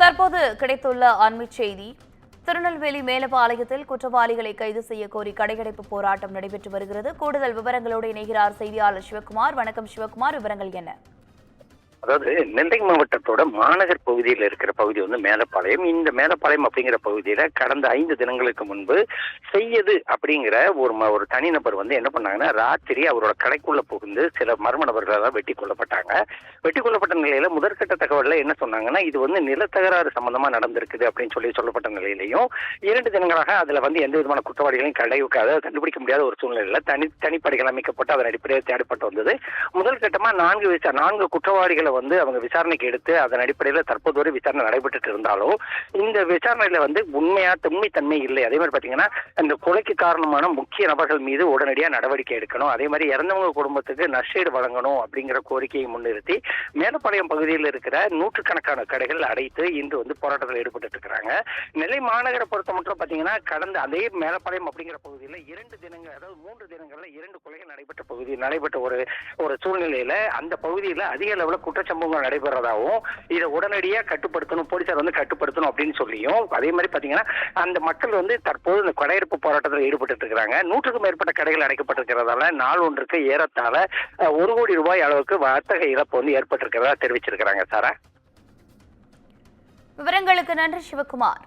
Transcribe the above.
தற்போது கிடைத்துள்ள அண்மை செய்தி. திருநெல்வேலி மேலப்பாளையத்தில் குற்றவாளிகளை கைது செய்ய கோரி கடையடைப்பு போராட்டம் நடைபெற்று வருகிறது. கூடுதல் விவரங்களோடு இணைகிறார் செய்தியாளர் சிவகுமார். வணக்கம் சிவகுமார், விவரங்கள் என்ன? அதாவது நெல்லை மாவட்டத்தோட மாநகர் பகுதியில் இருக்கிற பகுதி வந்து மேலப்பாளையம். இந்த மேலப்பாளையம் அப்படிங்கிற பகுதியில கடந்த 5 தினங்களுக்கு முன்பு செய்யது அப்படிங்கிற ஒரு தனிநபர் வந்து என்ன பண்ணாங்கன்னா, ராத்திரி அவரோட கடைக்குள்ள புகுந்து சில மர்ம நபர்களால் வெட்டி கொல்லப்பட்டாங்க. வெட்டி கொல்லப்பட்ட நிலையில முதற்கட்ட தகவல்ல என்ன சொன்னாங்கன்னா, இது வந்து நிலத்தகராறு சம்பந்தமா நடந்திருக்குது அப்படின்னு சொல்லப்பட்ட நிலையிலையும் 2 தினங்களாக அதுல வந்து எந்த விதமான குற்றவாளிகளையும் கண்டுபிடிக்க முடியாத ஒரு சூழ்நிலையில தனிப்படைகள் அமைக்கப்பட்டு அதன் அடிப்படையில் தேடப்பட்டு வந்தது. முதல் கட்டமா 4 குற்றவாளிகளை வந்து அவங்க விசாரணைக்கு எடுத்து அதன் அடிப்படையில் தற்போது வரை விசாரணை நடைபெற்று இருந்தாலும் இந்த விசாரணையில வந்து உண்மைத்தன்மை இல்லை. அதே மாதிரி பாத்தீங்கன்னா, இந்த கொலைக்கு காரணமான முக்கிய நபர்கள் மீது உடனடியா நடவடிக்கை எடுக்கணும், அதே மாதிரி இறந்தவங்க குடும்பத்துக்கு நஷ்டஈடு வழங்கணும் அப்படிங்கிற கோரிக்கையை முன்னிறுத்தி மேலப்பாளையம் பகுதியில் இருக்கிற நூற்றுக்கணக்கான கடைகள் அடைத்து இன்று வந்து போராட்டத்தில் ஈடுபட்டு இருக்கிறாங்க. நெல்லை மாநகரை பொறுத்த மட்டும் பாத்தீங்கன்னா, கடந்த அதே மேலப்பாளையம் அப்படிங்கிற பகுதியில் 2 தினங்கள், அதாவது 3 தினங்கள்ல 2 கொலைகள் நடைபெற்ற ஒரு சூழ்நிலையில அந்த பகுதியில் அதிக அளவில் குற்றச்சம்பவங்கள் நடைபெறதாகவும் இதை உடனடியா கட்டுப்படுத்தணும், போலீசார் வந்து கட்டுப்படுத்தணும் அப்படின்னு சொல்லியும், அதே மாதிரி பாத்தீங்கன்னா அந்த மக்கள் வந்து தற்போது இந்த கடையெடுப்பு போராட்டத்தில் ஈடுபட்டு இருக்கிறாங்க. 100க்கும் மேற்பட்ட கடைகள் அடைக்கப்பட்டிருக்கிறதால நாள் ஒன்றுக்கு ஏறத்தாழ 1 கோடி ரூபாய் அளவுக்கு வர்த்தக இழப்பு வந்து ஏற்பட்டிருக்கிறதா தெரிவிச்சிருக்கிறாங்க. சாரா, விவரங்களுக்கு நன்றி சிவகுமார்.